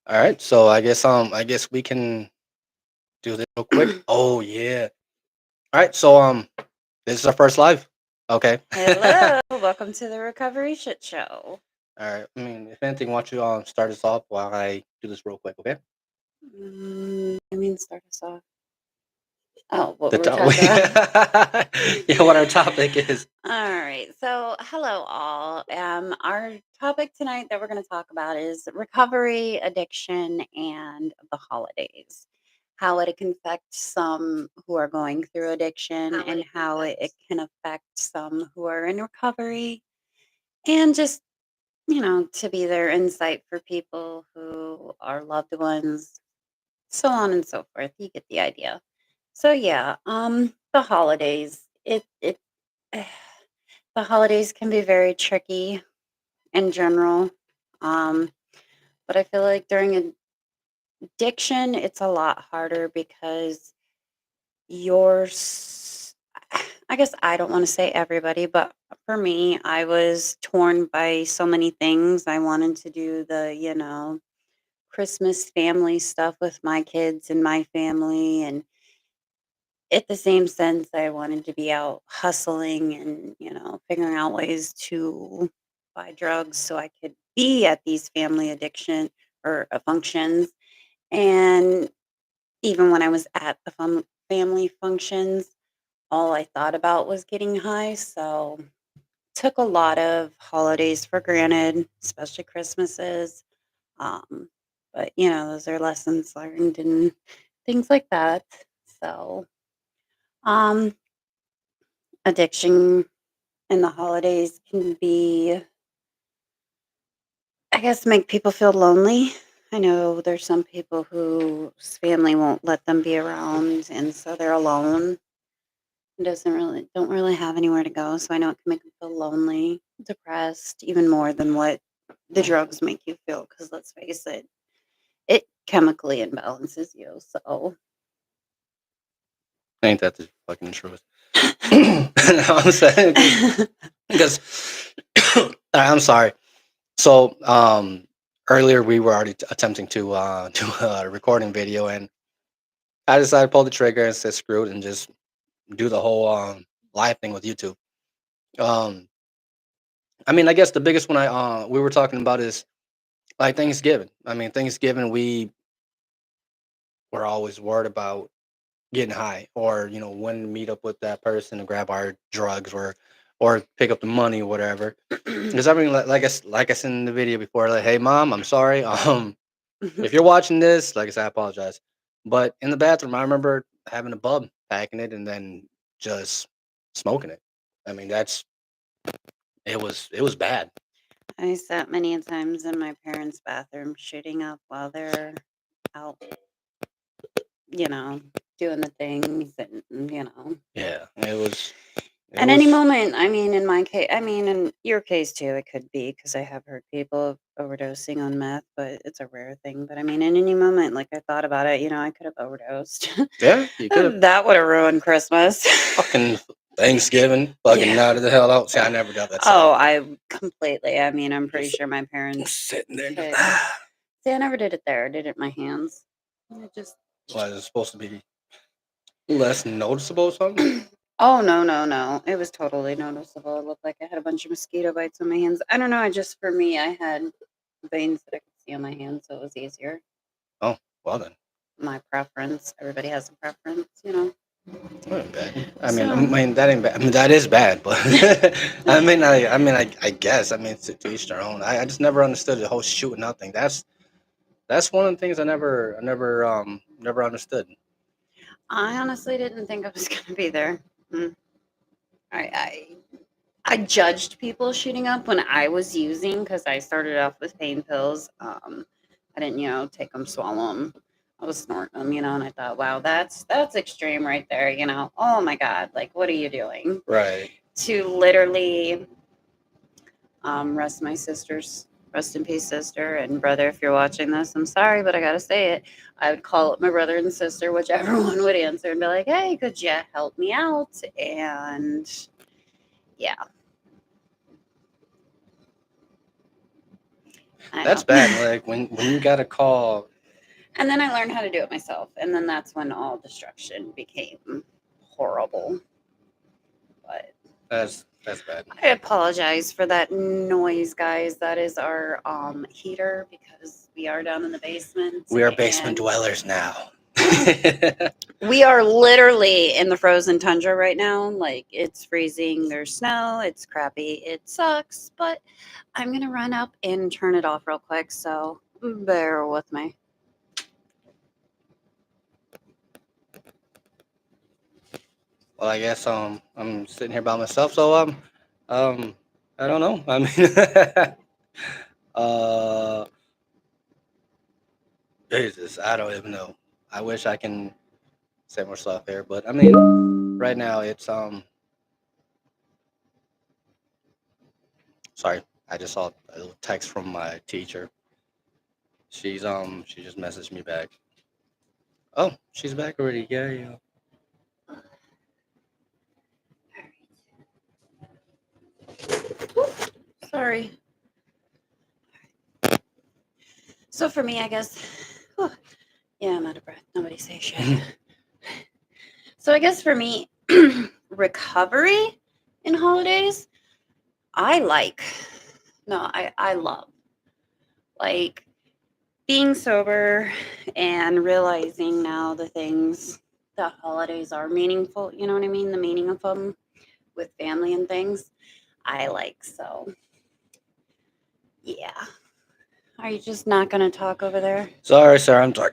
All right, so I guess we can do this real quick. Oh yeah. All right, so this is our first live. Okay. Hello, welcome to the Recovery Shit Show. All right. I mean, if anything, why don't you start us off while I do this real quick, okay? Start us off. Oh, what The were we top. talking about? Yeah, what our topic is. All right, so hello, all. Our topic tonight that we're going to talk about is recovery, addiction, and the holidays. How it can affect some who are going through addiction, and how it can affect some who are in recovery, and just to be their insight for people who are loved ones, so on and so forth. You get the idea. So yeah, the holidays. It the holidays can be very tricky in general. Um, but I feel like during addiction, it's a lot harder because yours. I guess I don't want to say everybody, but for me, I was torn by so many things. I wanted to do the Christmas family stuff with my kids and my family, and at the same sense, I wanted to be out hustling and, figuring out ways to buy drugs so I could be at these family addiction or functions. And even when I was at the family functions, all I thought about was getting high. So took a lot of holidays for granted, especially Christmases. Um, but those are lessons learned and things like that. So, um, addiction in the holidays can be, I guess, make people feel lonely. I know there's some people whose family won't let them be around, and so they're alone. And don't really have anywhere to go. So I know it can make them feel lonely, depressed, even more than what the drugs make you feel. Because let's face it, it chemically imbalances you. So Ain't that the fucking truth? I'm saying because I'm sorry. So earlier we were already attempting to do a recording video, and I decided to pull the trigger and said screw it and just do the whole live thing with YouTube. Um, I mean, I guess the biggest one we were talking about is like Thanksgiving. I mean, Thanksgiving we were always worried about getting high, or when to meet up with that person to grab our drugs, or pick up the money or whatever. Because I mean, like I said in the video before, like, hey mom, I'm sorry. If you're watching this, like I said, I apologize. But in the bathroom, I remember having a bub, packing it, and then just smoking it. I mean, it was bad. I sat many a times in my parents' bathroom shooting up while they're out, you know, doing the things and. Yeah, it At any was. moment, I mean, in my case, I mean, in your case too, it could be because I have heard people overdosing on meth, but it's a rare thing. But I mean, in any moment, like I thought about it, I could have overdosed. Yeah, you could have That would have ruined Christmas. fucking Thanksgiving, fucking Yeah. out of the hell out. See, I never got that Oh, side. I completely. I mean, I'm pretty Just sure my parents sitting there, just could. See, I never did it there. I did it in my hands. I just. was it supposed to be less noticeable or something? Oh, no, no, no. It was totally noticeable. It looked like I had a bunch of mosquito bites on my hands. I don't know. For me, I had veins that I could see on my hands, so it was easier. Oh, well then. My preference. Everybody has a preference. That ain't bad. I So, mean, that ain't bad. I mean, that is bad, but I guess. I mean, to each their own. I just never understood the whole shooting out thing. That's one of the things I never understood. I honestly didn't think I was going to be there. Mm. I, I I judged people shooting up when I was using because I started off with pain pills. I didn't, take them, swallow them. I was snorting them, and I thought, wow, that's extreme right there. Oh my God, like what are you doing? Right. To literally rest in peace, sister and brother. If you're watching this, I'm sorry, but I gotta say it. I would call up my brother and sister, whichever one would answer, and be like, "Hey, could you help me out?" And yeah, I That's know. bad. Like when you gotta call. And then I learned how to do it myself. And then that's when all destruction became horrible. But That's bad. I apologize for that noise, guys. That is our heater because we are down in the basement. We are basement And dwellers now. we are literally in the frozen tundra right now. Like it's freezing. There's snow. It's crappy. It sucks. But I'm going to run up and turn it off real quick. So bear with me. Well, I guess I'm sitting here by myself, so I don't know. I mean, uh, Jesus, I don't even know. I wish I can say more stuff here, but I mean, right now it's Sorry, I just saw a little text from my teacher. She just messaged me back. Oh, she's back already. Yeah, yeah. Sorry. So for me, I guess, whew, yeah, I'm out of breath. Nobody say shit. So I guess for me, recovery in holidays, I like. No, I love like being sober and realizing now the things the holidays are meaningful. You know what I mean? The meaning of them with family and things. I like so. Yeah. Are you just not gonna talk over there? Sorry, sir. I'm sorry.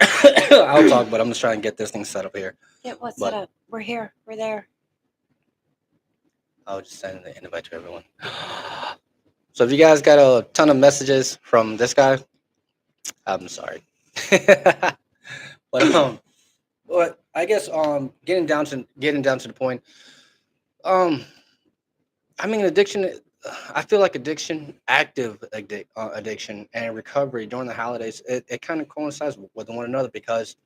I'll talk, but I'm just trying to get this thing set up here. Get what set But up? We're here. We're there. I'll just send the invite to everyone. So if you guys got a ton of messages from this guy, I'm sorry. But but I guess getting down to the point. Um, I mean, addiction. I feel like addiction, and recovery during the holidays. It kind of coincides with one another because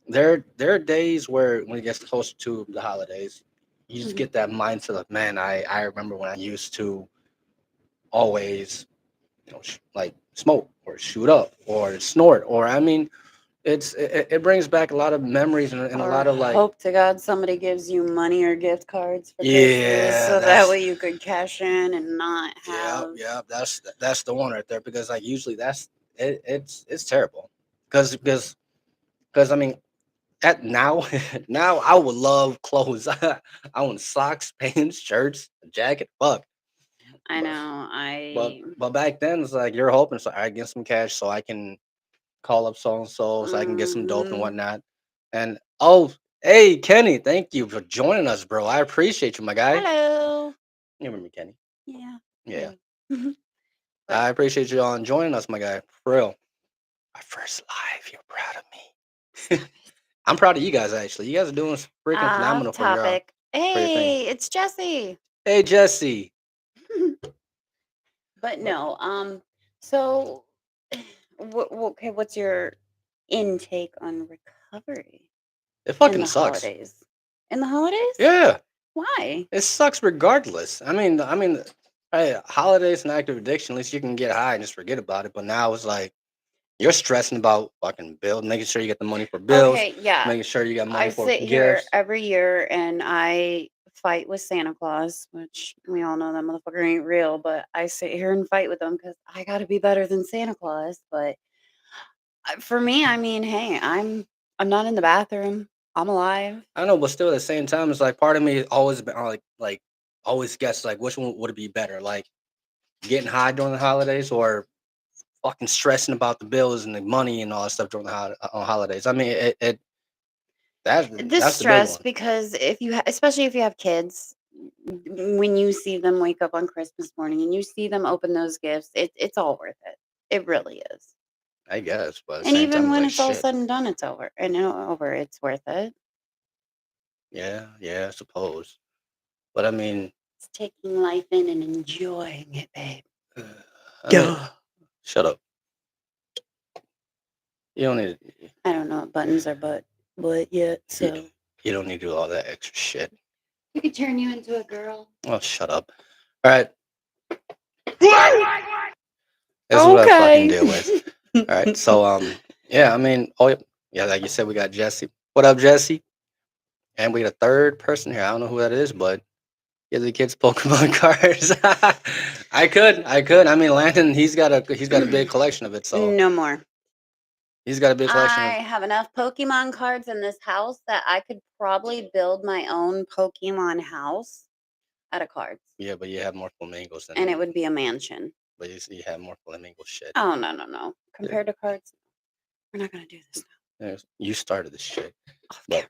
there are days where when it gets closer to the holidays, you just Mhm. get that mindset of man. I remember when I used to always like smoke or shoot up or snort or I mean it brings back a lot of memories and a Or lot of like hope to God somebody gives you money or gift cards for Christmas yeah so that that's way you could cash in and not yeah have. yeah that's the one right there because like usually it's terrible because I mean at now now I would love clothes. I want socks, pants, shirts, a jacket, fuck. I But know. but back then it's like you're hoping so I get some cash so I can call up so and so I can get some dope and Mhm. whatnot. And oh, hey Kenny, thank you for joining us, bro. I appreciate you, my guy. Hello. You remember me, Kenny? Yeah. Yeah, Yeah. But I appreciate you on joining us, my guy. For real, my first live. You're proud of me. stop it. I'm proud of you guys. Actually, you guys are doing freaking Off phenomenal topic. for your thing. Hey, it's Jesse. Hey Jesse, But but no, so okay, what's your intake on recovery it in fucking the sucks. holidays? In the holidays? Yeah, Why? it sucks regardless. Hey, holidays and active addiction. At least you can get high and just forget about it. But now it's like you're stressing about fucking bills, making sure you get the money for bills, Okay, yeah. making sure you got I money for sit here gifts. every year and I fight with Santa Claus, which we all know that motherfucker ain't real, but I sit here and fight with him because I got to be better than Santa Claus. But for me, I mean, hey, I'm not in the bathroom. I'm alive. I know, but still at the same time, it's like part of me always been like always guess like which one would it be better, like getting high during the holidays or fucking stressing about the bills and the money and all that stuff during the on holidays. I mean, This that's the big stress one. because if you, especially if you have kids, when you see them wake up on Christmas morning and you see them open those gifts, it's all worth it. It really is. I guess, but at the And same time, even it's when like it's all shit. said and done, it's over. And over, it's worth it. Yeah, yeah, I suppose. But I mean, It's taking life in and enjoying it, babe. I mean, Duh. shut up. You don't need I don't know what buttons are but yet, you, so you don't need to do all that extra shit. we could turn you into a girl. Oh, shut up. All right. This is what I fucking Okay. deal with. All right. So yeah, I mean, oh yeah, like you said, we got Jesse. What up, Jesse? And we got a third person here. I don't know who that is, but yeah, the kids Pokemon cards. I could. I mean, Landon, he's got a big collection of it. So No more. he's got a big collection I of. have enough Pokemon cards in this house that I could probably build my own Pokemon house out of cards, Yeah, but you have more flamingos and it than. would be a mansion. But you have more flamingo shit. Oh, no, no, no. Yeah, Compared to cards, we're not gonna do this yeah, you started this shit. now. Off But camera.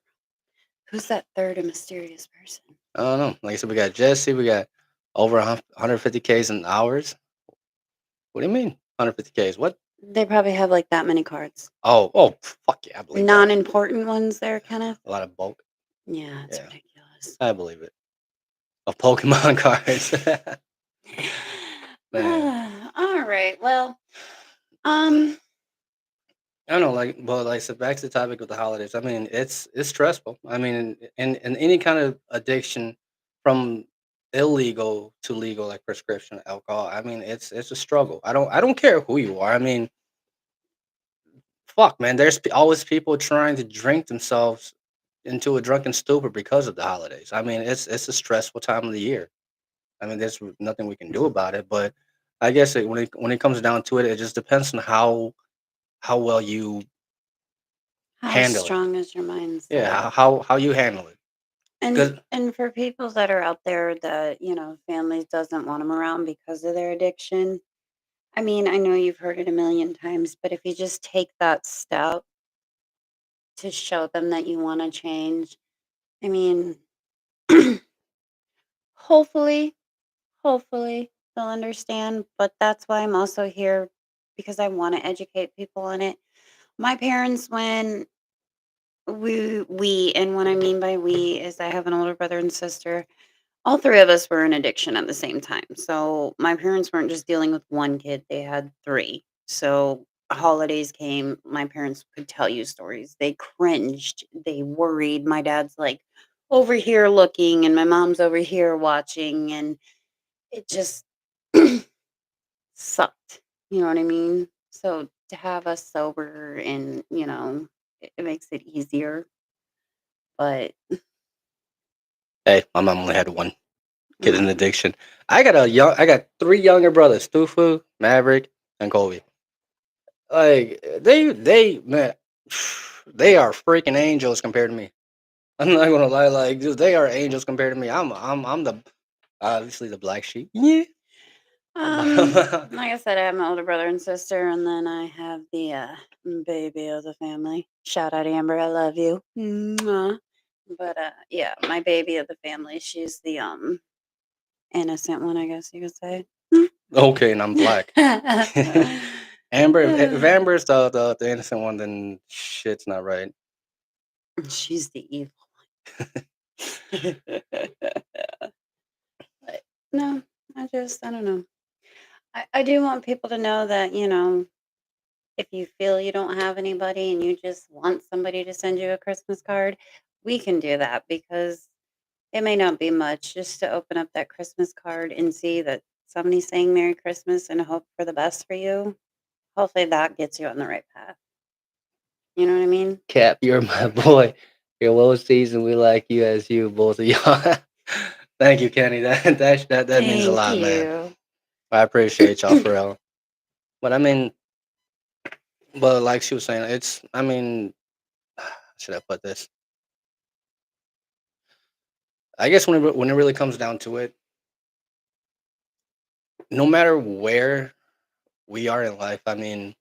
Who's that third and mysterious person? I don't know. Like I said, we got Jesse. We got over 150 Ks in hours. What do you mean 150 Ks? What? They probably have like that many cards. Oh, fuck yeah, I believe that. Non-important ones there, Kenneth. A lot of bulk. Yeah, it's Yeah, ridiculous. I believe it. Of Pokemon cards. Man, All right. Well, um, I don't know. Like I said, back to the topic of the holidays. I mean, it's stressful. I mean, in any kind of addiction, from illegal to legal, like prescription alcohol. I mean, it's a struggle. I don't care who you are. I mean, fuck, man. There's always people trying to drink themselves into a drunken stupor because of the holidays. I mean, it's a stressful time of the year. I mean, there's nothing we can do about it. But I guess when it comes down to it, it just depends on how well you how handle it. strong is your Yeah, mindset? how you handle it. Because And for people that are out there that, families doesn't want them around because of their addiction, I mean, I know you've heard it a million times, but if you just take that step to show them that you want to change, I mean, hopefully, hopefully they'll understand. But that's why I'm also here because I want to educate people on it. My parents, when and what I mean by we is I have an older brother and sister. All three of us were in addiction at the same time. So my parents weren't just dealing with one kid, they had three. So holidays came, my parents could tell you stories. They cringed, they worried. My dad's like over here looking, and my mom's over here watching. And it just sucked. You know what I mean? So to have us sober and, it makes it easier. But hey, my mom only had one kid in mm, addiction. I got three younger brothers: Stufu, Maverick, and Colby. Like they man, they are freaking angels compared to me. I'm not gonna lie, like dude, they are angels compared to me. I'm the obviously the black sheep. Yeah. like I said, I have my older brother and sister, and then I have the baby of the family. Shout out Amber, I love you. Mwah. But yeah, my baby of the family. She's the innocent one, I guess you could say. Okay, and I'm black. Amber, if Amber's the innocent one, then shit's not right. She's the evil one. But no, I don't know. I do want people to know that, if you feel you don't have anybody and you just want somebody to send you a Christmas card, we can do that because it may not be much just to open up that Christmas card and see that somebody's saying Merry Christmas and hope for the best for you. Hopefully that gets you on the right path. You know what I mean? Cap, you're my boy. You're well seasoned. We like you as you, both of y'all. Thank you, Kenny. That means a Thank lot, man. you. I appreciate y'all for real. But I mean, but like she was saying, I mean, should I put this? I guess when it really comes down to it, no matter where we are in life, I mean,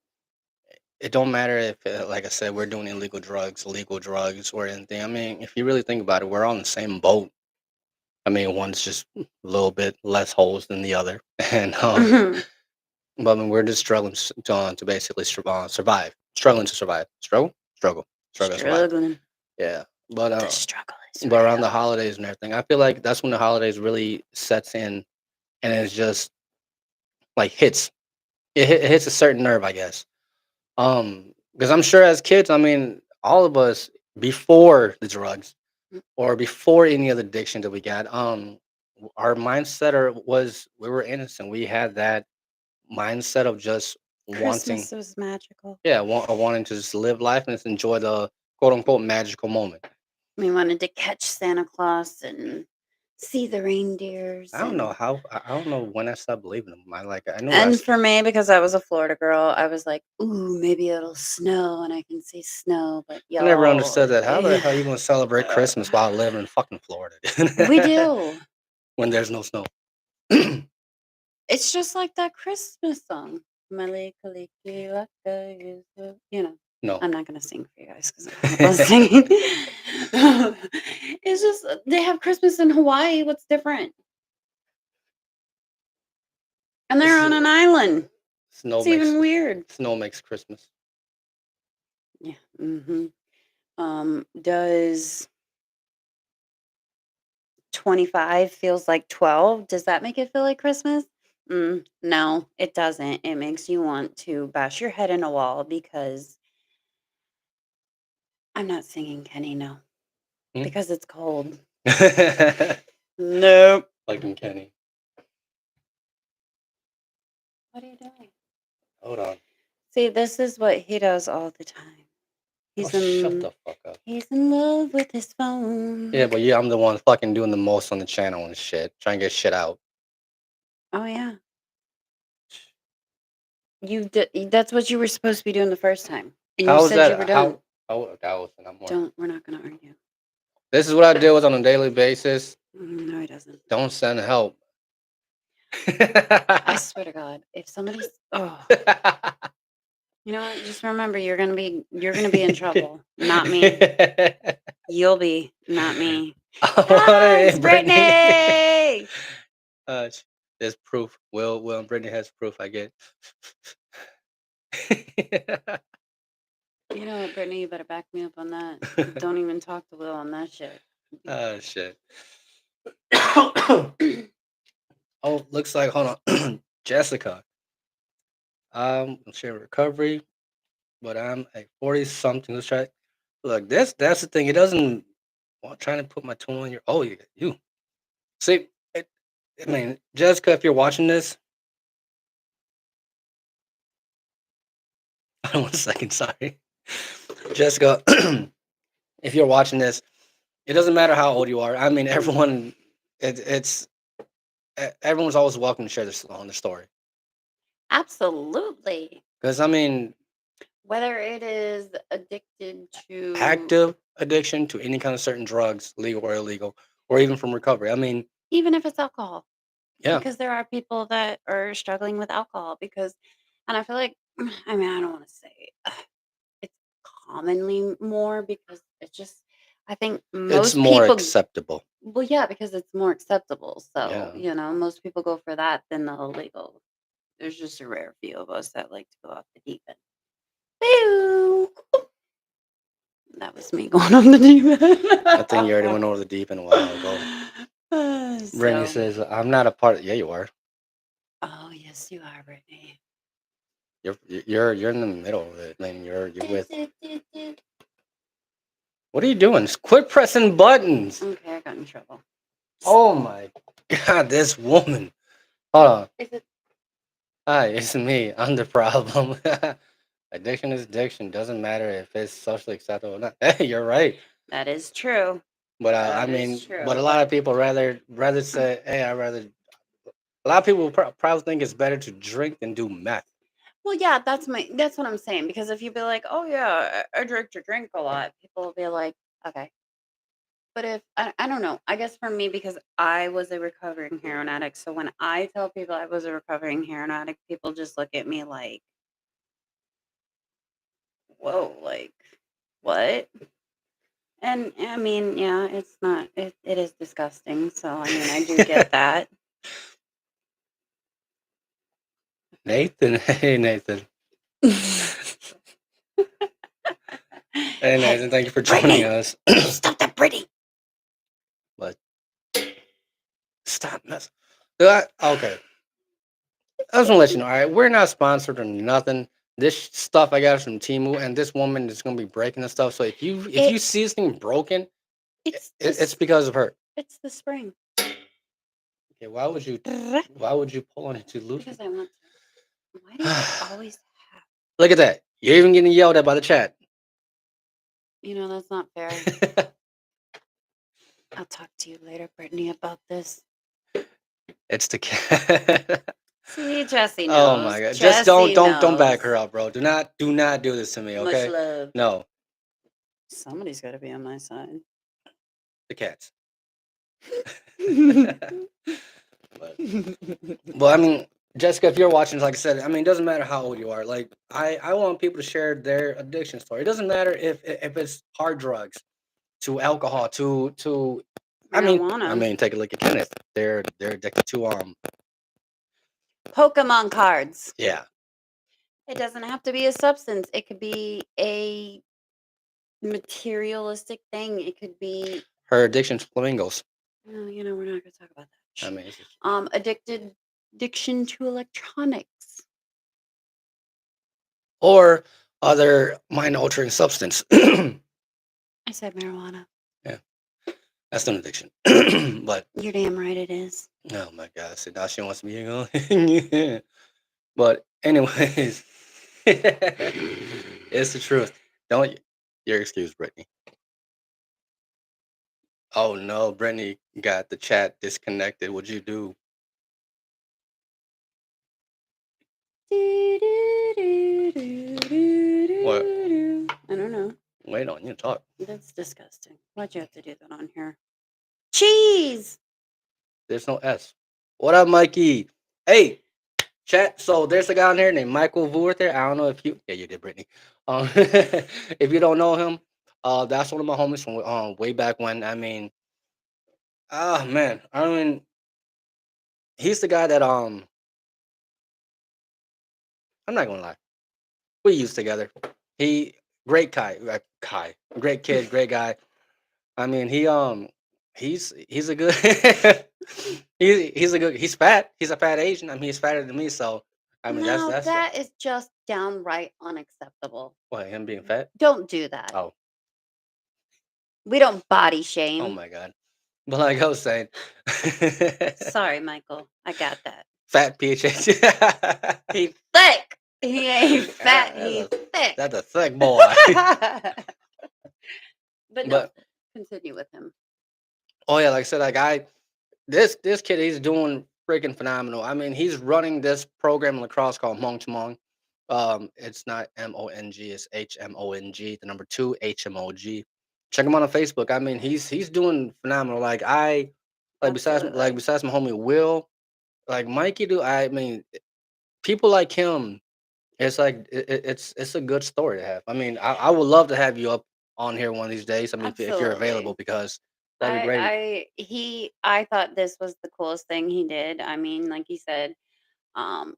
it don't matter if, like I said, we're doing illegal drugs, legal drugs, or anything. I mean, if you really think about it, we're all in the same boat. I mean, one's just a little bit less holes than the other, and but I mean, we're just struggling to basically survive, struggling to survive, struggle to survive. Struggling. Yeah, but The struggle is but around the real. holidays and everything, I feel like that's when the holidays really sets in, and it's just like it hits a certain nerve, I guess. Because I'm sure as kids, I mean, all of us before the drugs or before any other addiction that we got, our mindset was we were innocent. We had that mindset of just wanting, Christmas was magical. wanting to just live life and just enjoy the quote unquote magical moment. We wanted to catch Santa Claus and see the reindeers I don't know and how. I don't know when I stopped believing them. I know and for me, because I was a Florida girl, I was like, "Ooh, maybe it'll snow and I can see snow." But I never y'all, understood that. How the hell you gonna celebrate Christmas while living in fucking Florida we do. when there's no snow? It's just like that Christmas song. Malika Liki Laka is the-" No. I'm not gonna sing for you guys because I'm horrible at singing. It's just they have Christmas in Hawaii. What's different? And they're on an island. Snow It's makes even weird. snow makes Christmas. Yeah. Does 25 feels like 12? Does that make it feel like Christmas? No, it doesn't. It makes you want to bash your head in a wall because I'm not singing Kenny, no, Hmm? because it's cold. Nope. Fucking Kenny. What are you doing? Hold on. See, this is what he does all the time. Shut the fuck up. He's in love with his phone. Yeah, but I'm the one fucking doing the most on the channel and shit. Trying to get shit out. Oh yeah. You did. That's what you were supposed to be doing the first time, and How you was said that? you were done. That was I'm more. Don't. We're not gonna argue. This is what I deal with on a daily basis. No, he doesn't. Don't send help. I swear to God, if somebody's you know what? Just remember, you're gonna be in trouble, not me. You'll be, not me. Guys, Brittany. There's proof. Will and Brittany has proof. I get. You know what, Brittany? You better back me up on that. Don't even talk to Will on that shit. Oh shit. Oh, looks like hold on, Jessica. I'm sharing recovery, but I'm at 40 something. Let's try. Look, that's the thing. It doesn't. Well, trying to put my tone on your. Oh, you. See, I mean, Jessica, if you're watching this, hold on 1 second. Sorry, Jessica. If you're watching this, it doesn't matter how old you are. I mean, everyone. It's everyone's always welcome to share this on their story. Absolutely. Because I mean, whether it is addicted to active addiction to any kind of certain drugs, legal or illegal, or even from recovery. I mean, even if it's alcohol. yeah. Because there are people that are struggling with alcohol and I feel like, I mean, I don't want to say it's commonly more because it's just, I think It's most more people, acceptable. well, yeah, because it's more acceptable. So, Yeah. most people go for that than the illegal. There's just a rare few of us that like to go off the deep end. Boo! That was me going on the deep end. I think you already went over the deep end a while ago. Brittany says, I'm not a part of. Yeah, you are. Oh, yes, you are, Brittany. You're in the middle of it. I mean, you're with. What are you doing? Just quit pressing buttons. Okay, I got in trouble. Oh my God, this woman. Hold on. Is it? Hi, it's me. I'm the problem. Addiction is addiction. Doesn't matter if it's socially acceptable or not. Hey, you're right. That is true. But I That is mean, true, but a lot of people rather say, hey, I rather. A lot of people probably think it's better to drink than do meth. Well, yeah, that's what I'm saying. Because if you be like, oh yeah, I drink a lot, people will be like, okay. But if I don't know, I guess for me, because I was a recovering heroin addict, so when I tell people I was a recovering heroin addict, people just look at me like, whoa, like what? And I mean, yeah, it's not. It is disgusting. So I mean, I do get that. Nathan, hey Nathan. Hey Nathan, thank you for joining us. Stop that, Brittany. But stop messing. Okay. I just want to let you know. All right, we're not sponsored or nothing. This stuff I got from Timu, and this woman is gonna be breaking the stuff. So if you see this thing broken, it's because of her. It's the spring. Okay, why would you pull on it to lose? Because I want to. Why do you always have? Look at that. You're even getting yelled at by the chat. That's not fair. I'll talk to you later, Brittany, about this. It's the cat. See, Jesse Oh knows. my god. Just Jesse don't back knows. her up, bro. Do not do this to me, Much okay? love. No, Somebody's got to be on my side. the cats. but I mean, Jessica, if you're watching, like I said, I mean, it doesn't matter how old you are. Like I want people to share their addiction story. It doesn't matter if it's hard drugs, to alcohol, to I Marijuana. mean, take a look at Kenneth. They're addicted to Pokemon cards. yeah. It doesn't have to be a substance. It could be a materialistic thing. It could be. Her addiction to flamingos. We're not going to talk about that. I mean, it's just, Addiction to electronics. or other mind altering substance. I said marijuana. Yeah, that's an addiction. But You're damn right it is. oh my god, so now she wants me to go. But anyways, it's the truth. Don't you're excused, Brittany. Oh no, Brittany got the chat disconnected. What'd you do? What? I don't know. Wait on you talk. That's disgusting. Why'd you have to do that on here? Cheese. There's no S. What up, Mikey? Hey, chat. So there's a guy on there named Michael Vuerther. I don't know if you. Yeah, you did, Brittany. If you don't know him, that's one of my homies from way back when. I mean, man. I mean, he's the guy that I'm not gonna lie. We used together. He great great kid, great guy. I mean, he's a good he's a good he's fat. He's a fat Asian. I mean, he's fatter than me. So I mean, No, that's that is just downright unacceptable. what him being fat. Don't do that. Oh, We don't body oh shame. my god. But like I was saying, Sorry, Michael. I got that. fat PHH. He's thick. He ain't fat. That's He's a- thick. That's a thick boy. But no, But continue with him. oh yeah, like I said, this kid, he's doing freaking phenomenal. I mean, he's running this program in lacrosse called Mong to Mong. It's not MONG, it's HMONG, the number 2 HMOG. Check him out on Facebook. I mean, he's doing phenomenal. Absolutely. Besides my homie Will, like Mikey do. I mean, people like him. It's like it's a good story to have. I mean, I would love to have you up on here one of these days. I mean, if you're available, Absolutely. because that'd be great. I thought this was the coolest thing he did. I mean, like he said, um,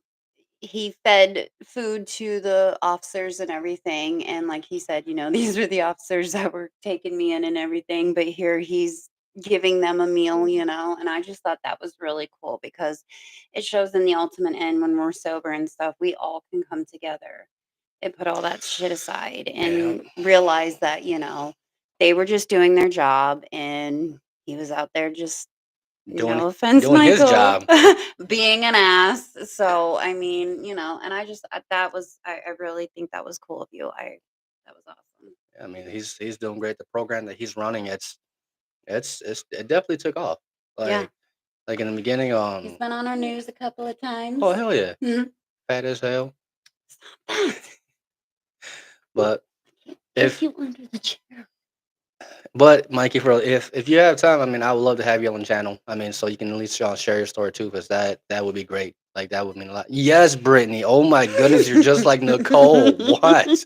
he fed food to the officers and everything. And like he said, these are the officers that were taking me in and everything. But here he's giving them a meal, and I just thought that was really cool because it shows in the ultimate end when we're sober and stuff, we all can come together and put all that shit aside Yeah, and realize that, they were just doing their job and he was out there just doing no offense, doing his Michael, job. being an ass. So I mean, and I really think that was cool of you. That was awesome. I mean, he's doing great. The program that he's running, it definitely took off. Yeah, Like in the beginning, he's been on our news a couple of times. oh hell yeah, Mhm. fat as hell. Stop that. But Take if you under the chair. but Mikey, for real, if you have time, I mean, I would love to have you on the channel. I mean, so you can at least share your story too, because that would be great. Like that would mean a lot. Yes, Brittany. Oh my goodness, you're just like Nicole. What?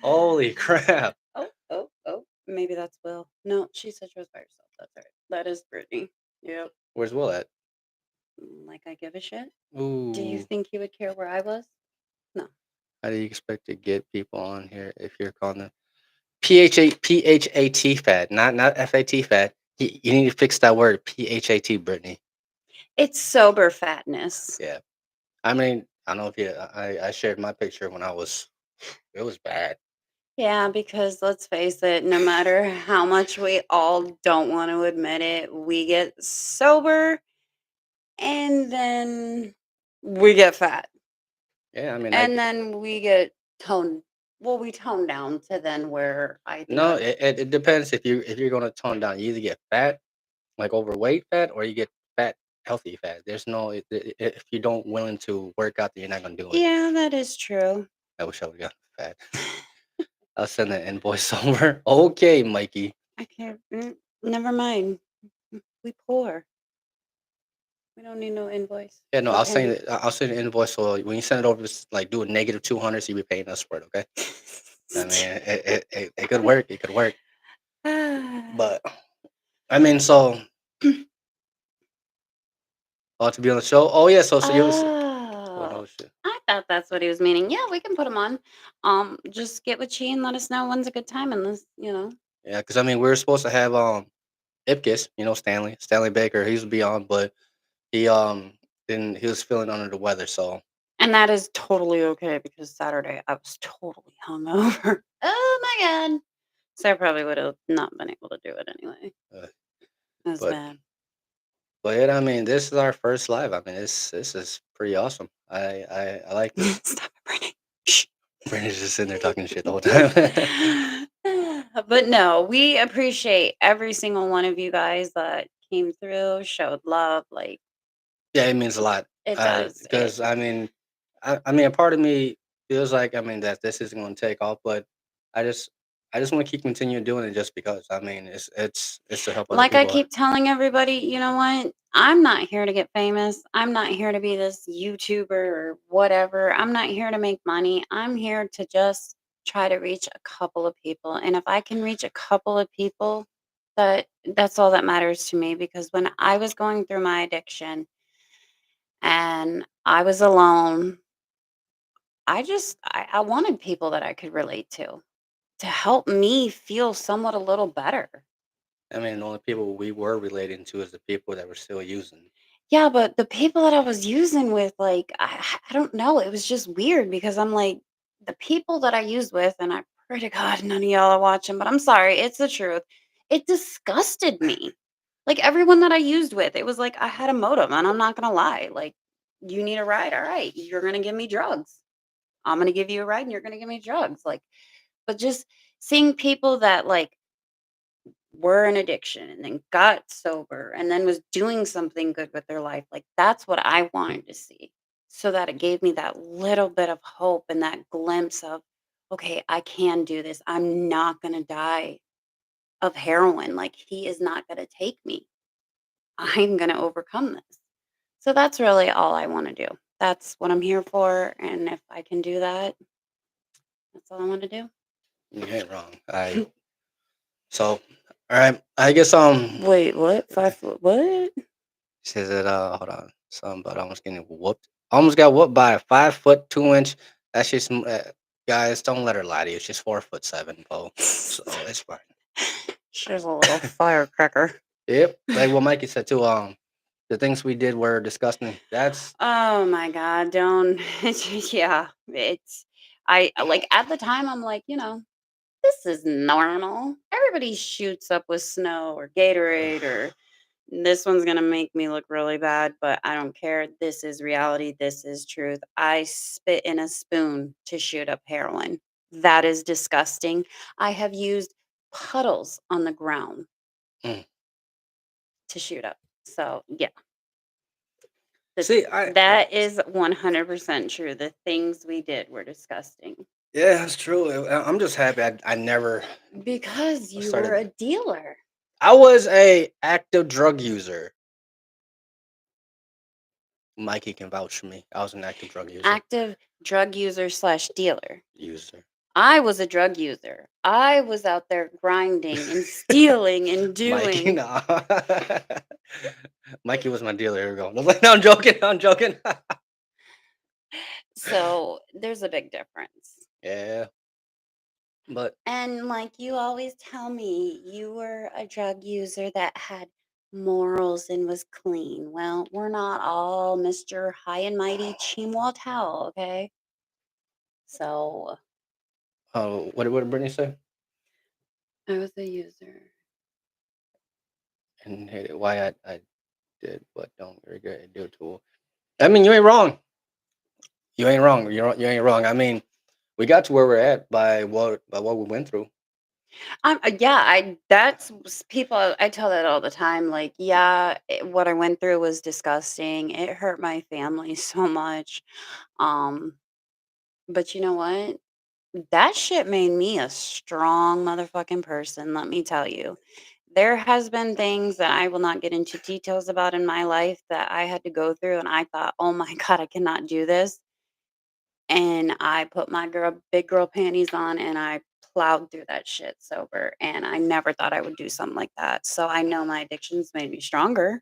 Holy crap! Oh. Maybe that's Will. No, she said she was by herself. That's right. That is Brittany. Yep. Where's Will at? Like I give a shit. Ooh. Do you think he would care where I was? No. How do you expect to get people on here if you're calling them PHAT fat, not FAT fat? You need to fix that word PHAT, Brittany. It's sober fatness. Yeah. I mean, I don't know if I shared my picture when it was bad. Yeah, because let's face it, no matter how much we all don't want to admit it, we get sober and then we get fat. Yeah, I mean, And then we get toned we tone down to then where I think no, I it depends if you're gonna tone down. You either get fat, like overweight fat, or you get fat, healthy fat. There's no if you don't willing to work out, then you're not gonna do it. Yeah, that is true. I wish I would got fat. I'll send the invoice over. Okay, Mikey. I can't never mind. We poor. We don't need no invoice. Yeah, no, No invoice. I'll send the invoice. So when you send it over, just like do a negative 200, so you be paying us for it. Okay. I mean, it could work. It could work. But I mean, so to be on the show. Oh yeah, so you was. Oh Oh, no shit. I thought that's what he was meaning. Yeah, we can put him on. Just get with Chi and let us know when's a good time, and this. Yeah, because I mean, we were supposed to have Ipkiss, Stanley Baker. He used to be on, but he didn't. He was feeling under the weather, so And that is totally okay because Saturday I was totally hungover. Oh my god! So I probably would have not been able to do it anyway. uh, It was but bad. yeah, I mean, this is our first live. I mean, this is pretty awesome. I like this. Stop it, Brittany. Shh. Brandon's just sitting there talking shit the whole time. But no, we appreciate every single one of you guys that came through, showed love. Like Yeah, it means a lot. it does. Because I mean, I mean, a part of me feels like I mean that this isn't going to take off, but I just I just want to keep continuing doing it just because. I mean, it's to help other Like I people. keep telling everybody, you know what? I'm not here to get famous. I'm not here to be this YouTuber or whatever. I'm not here to make money. I'm here to just try to reach a couple of people. And if I can reach a couple of people, that's all that matters to me because when I was going through my addiction and I was alone, I wanted people that I could relate to help me feel somewhat a little better. I mean, the only people we were relating to is the people that were still using. Yeah, but the people that I was using with, like, I don't know, it was just weird because I'm like, the people that I used with, and I pray to God none of y'all are watching, but I'm sorry, it's the truth. It disgusted me. Like everyone that I used with, it was like I had a motive, and I'm not gonna lie. Like, you need a ride, all right, you're gonna give me drugs. I'm gonna give you a ride, and you're gonna give me drugs. Like, but just seeing people that like were in addiction and then got sober and then was doing something good with their life. Like that's what I wanted to see. So that it gave me that little bit of hope and that glimpse of, okay, I can do this. I'm not going to die of heroin. Like he is not going to take me. I'm going to overcome this. So that's really all I want to do. That's what I'm here for. And if I can do that, that's all I want to do. You ain't wrong. So all right. I guess Wait, what? 5 foot? What? says it hold on. Something about almost getting whooped. Almost got whooped by a 5 foot 2 inch. That's just guys, don't let her lie to you. She's 4'7", Bo. So it's fine. She's a little firecracker. Yep. Like what Mikey said too, the things we did were disgusting. That's Oh my god, don't yeah, it's I like, at the time, I'm like, "This is normal. Everybody shoots up with snow or Gatorade or this one's gonna make me look really bad, but I don't care. This is reality. This is truth. I spit in a spoon to shoot up heroin. That is disgusting. I have used puddles on the ground mm. to shoot up. So, yeah. Th See, I that is 100% true. The things we did were disgusting yeah, that's true. I'm just happy I never because you were started. a dealer. I was a active drug user. Mikey can vouch for me. I was an active drug user. Active drug user slash dealer. User. I was a drug user. I was out there grinding and stealing and Mikey, doing. nah. Mikey was my dealer. Here we go. No, I'm joking. I'm joking. So there's a big difference. Yeah, but And like you always tell me, you were a drug user that had morals and was clean. Well, we're not all Mr. High and Mighty Chimwa Tao, okay? So what did Brittany say? I was a user. And hated why I did what don't regret it due to. I mean, you ain't wrong. You ain't wrong. You ain't wrong. I mean, we got to where we're at by what we went through. Yeah, I that's people I tell that all the time. Like, yeah, what I went through was disgusting. It hurt my family so much. Um, but you know what? That shit made me a strong motherfucking person, let me tell you. There has been things that I will not get into details about in my life that I had to go through and I thought, "Oh my god, I cannot do this." And I put my big girl panties on and I plowed through that shit sober, and I never thought I would do something like that. So I know my addictions made me stronger.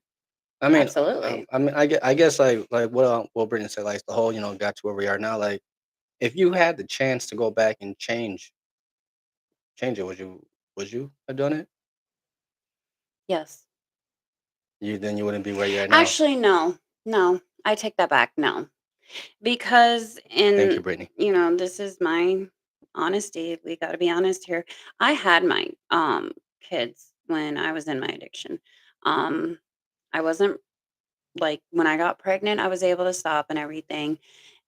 I mean, Absolutely. I guess like what Brittany said, like the whole got to where we are now. Like, if you had the chance to go back and change it, would you have done it? Yes. You wouldn't be where you're at now. Actually, no. No. I take that back. No. Because Thank you, in Brittany. this is my honesty. We got to be honest here. I had my kids when I was in my addiction. Um I wasn't like when I got pregnant, I was able to stop and everything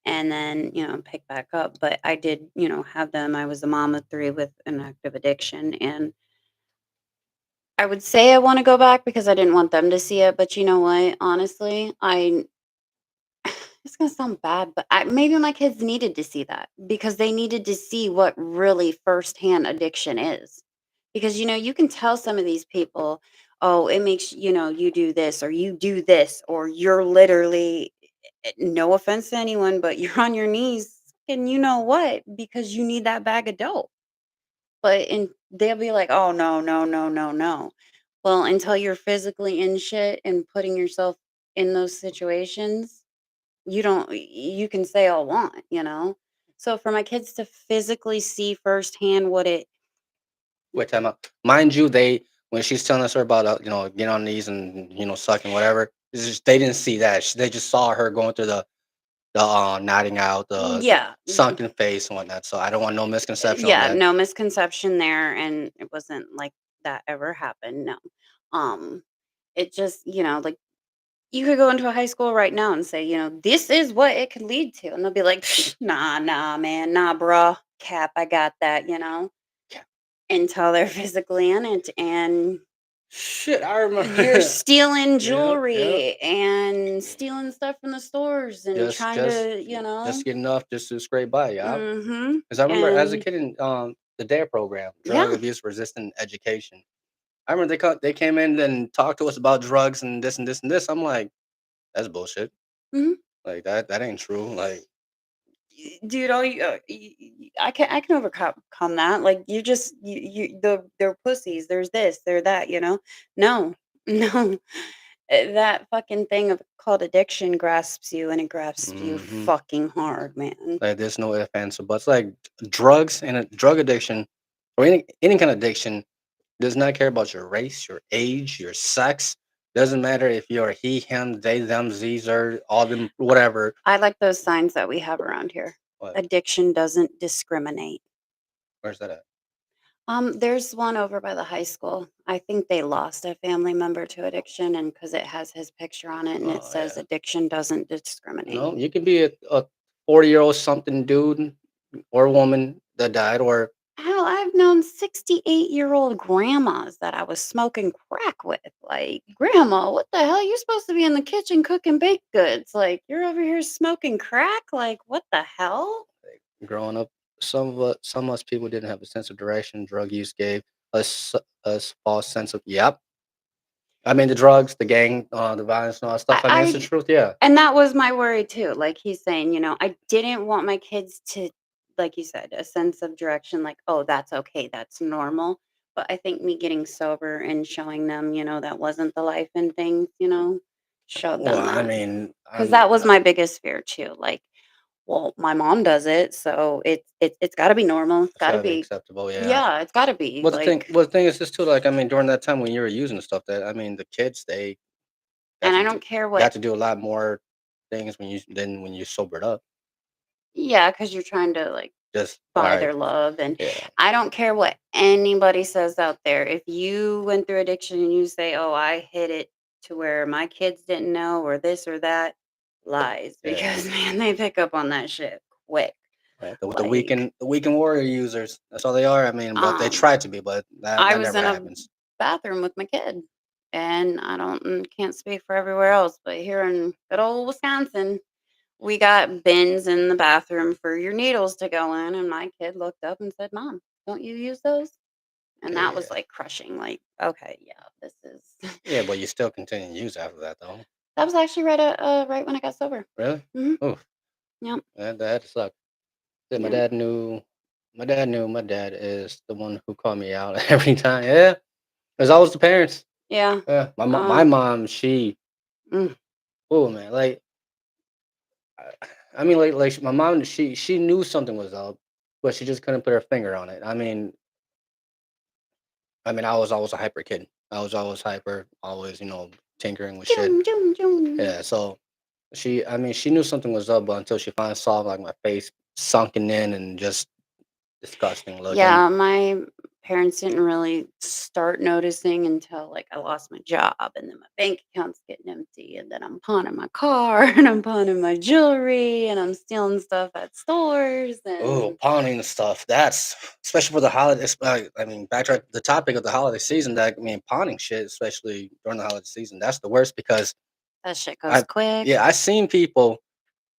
and then, pick back up, but I did, have them. I was a mom of 3 with an active addiction, and I would say I wanna go back because I didn't want them to see it, but you know what? Honestly, I it's gonna sound bad, but maybe my kids needed to see that because they needed to see what really firsthand addiction is. Because, you can tell some of these people, "Oh, it makes you do this, or you do this, or you're literally" no offense to anyone, but you're on your knees and you know what, because you need that bag of dope. They'll be like, "Oh, no, no, no, no, no." Well, until you're physically in shit and putting yourself in those situations, you can say all want. So for my kids to physically see firsthand what it Wait, time out. Mind you, they when she's telling us her about getting on knees and sucking whatever, it's just, they didn't see that. They just saw her going through the nodding out, the yeah, sunken face and whatnot. So I don't want no misconception on yeah, that. no misconception there, and it wasn't like that ever happened, no. Um, it just, like, you could go into a high school right now and say, "This is what it could lead to," and they'll be like, "Psh, nah, nah, man, nah, bruh, cap, I got that," until they're physically in it, and Shit, I you're remember. stealing Yeah, yeah. jewelry and stealing stuff from the stores and Just trying just to, just get enough just to scrape by, yeah. mhm, Because I remember as a and kid in the DARE program, Drug yeah, Abuse Resistant Education. I remember they came in and talked to us about drugs and this and this and this. I'm like, that's bullshit. mhm. Like that ain't true. Like, Dude, all I can overcome that. Like they're pussies. There's this, they're that. No, no, that fucking thing of called addiction grasps you, and it grasps you hmm fucking hard, man. like there's no ifs ands or buts. Like drugs and a drug addiction or any kind of addiction does not care about your race, your age, your sex. Doesn't matter if you're he, him, they, them, z's, or all them, whatever. I like those signs that we have around here. What? Addiction doesn't discriminate. Where's that at? There's one over by the high school. I think they lost a family member to addiction, and because it has his picture on it and it Oh says yeah. addiction doesn't discriminate. No, you can be a 40-year-old something dude or woman that died, or Hell, I've known 68-year-old grandmas that I was smoking crack with. Like, "Grandma, what the hell? You're supposed to be in the kitchen cooking baked goods. Like, you're over here smoking crack? Like, what the hell?" growing up, some of us people didn't have a sense of direction. Drug use gave us us false sense of yep. I mean, the drugs, the gang, the violence, and all that stuff. I mean, it's the I truth. Yeah. and that was my worry too. Like he's saying, I didn't want my kids to, like you said, a sense of direction, like, "Oh, that's okay, that's normal." But I think me getting sober and showing them, that wasn't the life and things, showed Well, them I that. mean, Because that was no, my biggest fear too. Like, well, my mom does it, so it's got to be normal. It's it's got to gotta be be, acceptable. Yeah. yeah, it's got to be like. Well, the thing is this too. Like, I mean, during that time when you were using the stuff, that I mean, the kids they got And to I do don't care got what. to do a lot more things when you sobered up. Yeah, because you're trying to like Just all buy right. their love, and Yeah. I don't care what anybody says out there. If you went through addiction and you say, "Oh, I hit it to where my kids didn't know," or this or that, lies Yeah, because man, they pick up on that shit quick. right. Like, The weekend warrior users. That's all they are. I mean, but they um, try to be, but I that was never in a happens. bathroom with my kid, and I don't can't speak for everywhere else, but here in good old Wisconsin, we got bins in the bathroom for your needles to go in, and my kid looked up and said, "Mom, don't you use those?" And that was Yeah, like crushing. Like, okay, yeah, this is. yeah, but you still continue to use after that, though. That was actually right when I got sober. Really? Hmm. Oh, Yep. that sucked. Yeah, my Yep. dad knew. My dad knew. My dad is the one who called me out every time. Yeah, it's always the parents. Yeah. Yeah, my Um. mom, she. mm, Oh man, I mean, my mom, she knew something was up, but she just couldn't put her finger on it. I mean, I was always a hyper kid. I was always hyper, always, tinkering with shit. Jum, jum, jum. Yeah, so I mean, she knew something was up, but until she finally saw like my face sunken in and just disgusting looking. Yeah, my parents didn't really start noticing until like I lost my job and then my bank account's getting empty and then I'm pawning my car and I'm pawning my jewelry and I'm stealing stuff at stores Oh, and pawning stuff. That's especially for the holidays. I mean, backtrack the topic of the holiday season. That I mean, pawning shit, especially during the holiday season. That's the worst because that shit goes I, quick. yeah, I seen people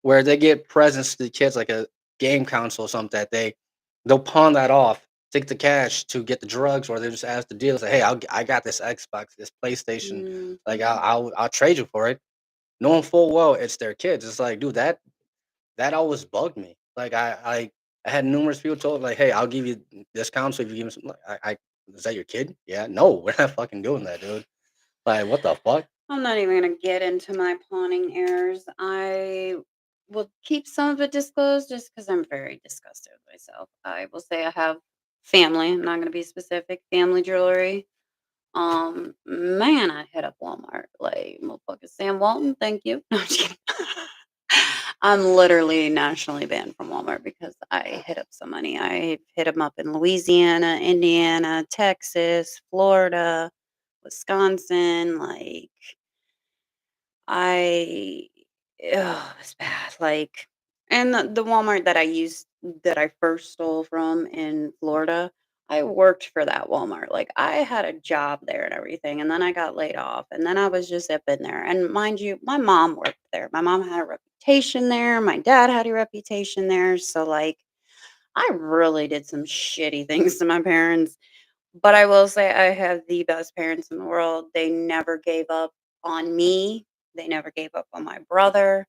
where they get presents to the kids, like a game console or something that they'll pawn that off, take the cash to get the drugs, or they just ask the dealer, say, "Hey, I got this Xbox, this PlayStation, like Mhm. I'll trade you for it," knowing full well it's their kids. It's like, dude, that always bugged me. Like I had numerous people told like, "Hey, I'll give you this console if you give me some." I is that your kid? Yeah, no, we're not fucking doing that, dude. Like, what the fuck? I'm not even gonna get into my pawning errors. I will keep some of it disclosed just because I'm very disgusted with myself. I will say I have family. I'm not gonna be specific. Family jewelry. Man, I hit up Walmart like motherfucker Sam Walton. Thank you. No, I'm just kidding. I'm literally nationally banned from Walmart because I hit up so many. I hit them up in Louisiana, Indiana, Texas, Florida, Wisconsin. Like I it's bad, like and the Walmart that I first stole from in Florida, I worked for that Walmart, like, I had a job there and everything, and then I got laid off, and then I was just up in there, and mind you, my mom worked there. My mom had a reputation there, my dad had a reputation there, so, like, I really did some shitty things to my parents, but I will say I have the best parents in the world. They never gave up on me. They never gave up on my brother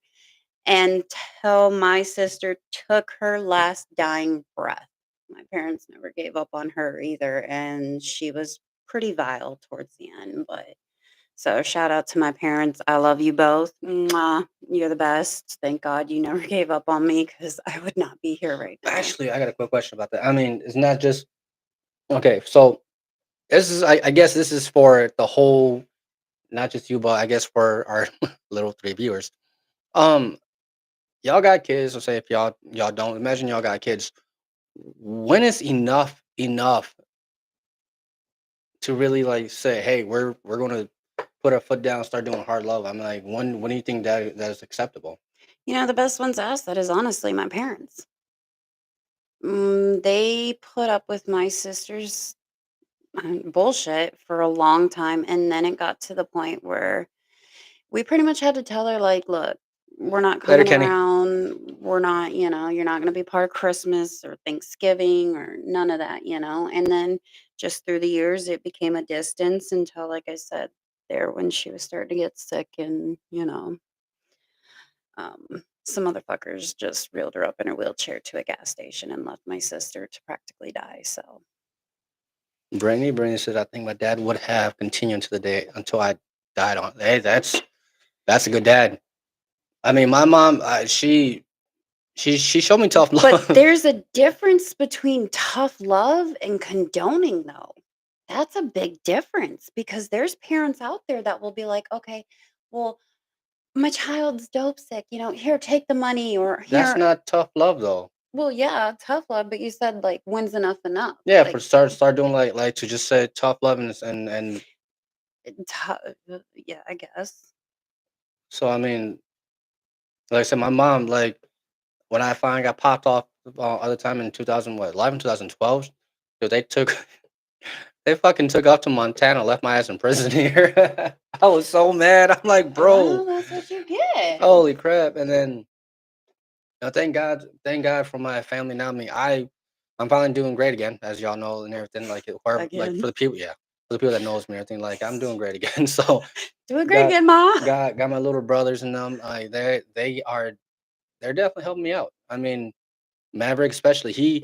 until my sister took her last dying breath. My parents never gave up on her either, and she was pretty vile towards the end. But so shout out to my parents. I love you both. Mwah. You're the best. Thank God you never gave up on me because I would not be here right now. Actually, I got a quick question about that. I mean, it's not just okay. So I guess this is for the whole, not just you, but I guess for our little three viewers. Um, y'all got kids. Let's say if y'all don't imagine y'all got kids. When is enough to really like say, hey, we're gonna put our foot down, start doing hard love? I'm like, when do you think that is acceptable? You know, the best ones to ask that is honestly my parents. They put up with my sister's bullshit for a long time, and then it got to the point where we pretty much had to tell her, like, "Look, we're not Later, coming Kenny. around. We're not, you're not going to be part of Christmas or Thanksgiving or none of that." And then just through the years, it became a distance until, like I said, there when she was starting to get sick, and some motherfuckers just reeled her up in her wheelchair to a gas station and left my sister to practically die. So Brittany said, I think my dad would have continued to the day until I died on. Hey, that's a good dad. I mean, my mom, she showed me tough but love. there's a difference between tough love and condoning, though. That's a big difference because there's parents out there that will be like, okay, well, my child's dope sick, here, take the money, or That's here. not tough love though. Well, yeah, tough love, but you said like, when's enough enough? Yeah, for Like, start doing like to just say tough love and yeah, I guess. so I mean Like I said, my mom, like when I finally got popped off other time in 2000, what, 11, 2012, dude, they fucking took off to Montana, left my ass in prison here. I was so mad. I'm like, bro, Well, that's what you get. holy crap! And then thank God for my family now. I'm finally doing great again, as y'all know and everything. Like whoever, like Again. for the people that knows me, and everything. Like I'm doing great again. So Doing great got again, Ma. got my little brothers and them. Like they're definitely helping me out. I mean, Maverick especially.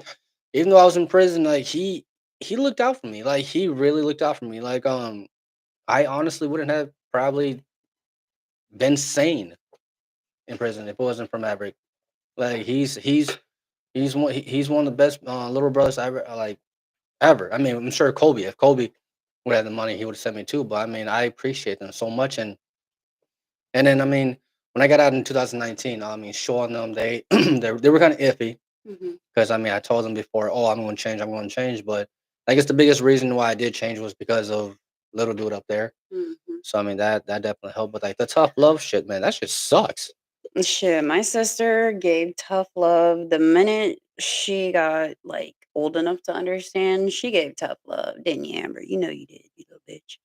Even though I was in prison, like he looked out for me. Like he really looked out for me. Like I honestly wouldn't have probably been sane in prison if it wasn't for Maverick. Like he's one of the best little brothers I ever like ever. I mean, I'm sure Kobe. If Kobe would have the money, he would have sent me too. But I mean, I appreciate them so much. And then I mean, when I got out in 2019, I mean, showing them they were kind of iffy Mhm, because I mean, I told them before, oh, I'm going to change, I'm going to change. But I guess the biggest reason why I did change was because of little dude up there. mhm. So I mean, that definitely helped. But like the tough love shit, man, that shit sucks. Shit, my sister gave tough love the minute she got, like, old enough to understand, she gave tough love, didn't you, Amber? You know you did, you little bitch.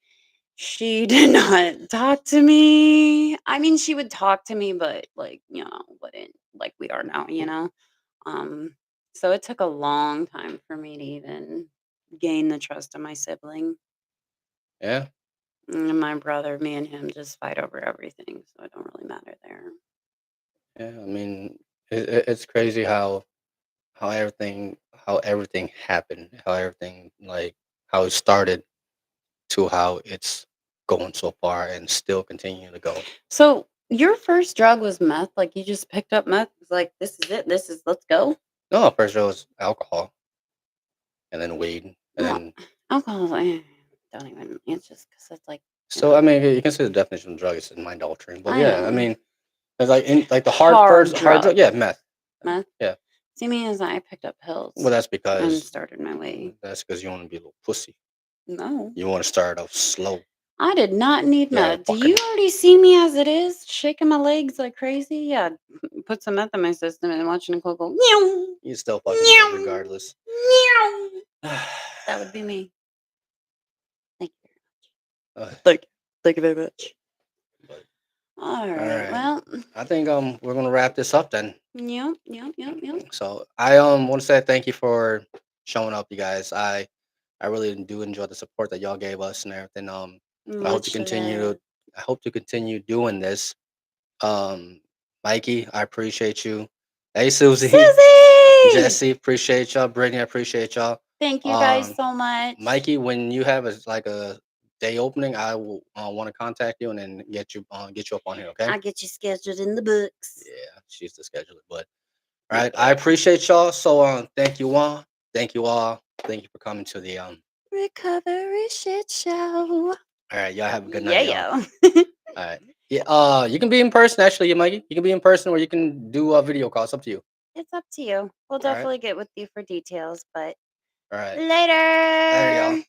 She did not talk to me. I mean, she would talk to me, but, like, wouldn't like we are now, you know? Um, so it took a long time for me to even gain the trust of my sibling. Yeah, And my brother, me and him just fight over everything, so it don't really matter there. yeah. I mean, it's crazy how everything happened, how everything like how it started to how it's going so far and still continuing to go. So your first drug was meth? Like you just picked up meth? It's like this is it. This is let's go. No, first it was alcohol, and then weed, and Well, then alcohol. Don't even. It's just because it's like you so know I mean you can say the definition of drug is mind altering, but I yeah, I know mean it's like in like the hard hard drug, drug yeah, meth, meth. yeah. See me as I picked up Well, pills that's and because started my way. you want to be a little pussy. No, You want to start off slow. I did not need Yeah, meth. Do you fucking. already see me as it is, shaking my legs like crazy? Yeah, put some meth in my system and watching Nicole go meow You still fucking do it meow regardless. meow. uh, That would be me. Thank you. but Thank you very much. All all right. right, Well, I think we're gonna wrap this up then. yep, yep, yep, yep. So I want to say thank you for showing up, you guys. I really do enjoy the support that y'all gave us and everything. I hope to Much continue. love. I hope to continue doing this. Um, Mikey, I appreciate you. Hey, Susie, Susie! Jesse, appreciate y'all. Brittany, I appreciate y'all. Thank you guys Um, so much. Mikey, when you have like a day opening, I will want to contact you and then get you up on here. Okay? I'll get you scheduled in the books. Yeah, she's the scheduler, but all right, I appreciate y'all. So thank you all. Thank you all. Thank you for coming to the Recovery shit show. all right, y'all have a good night, y'all. Yeah, All right. Yeah, you can be in person actually, yeah, Mikey. You can be in person or you can do a video call. It's up to you. it's up to you. We'll All right. definitely get with you for details, but All right. Later, later. y'all.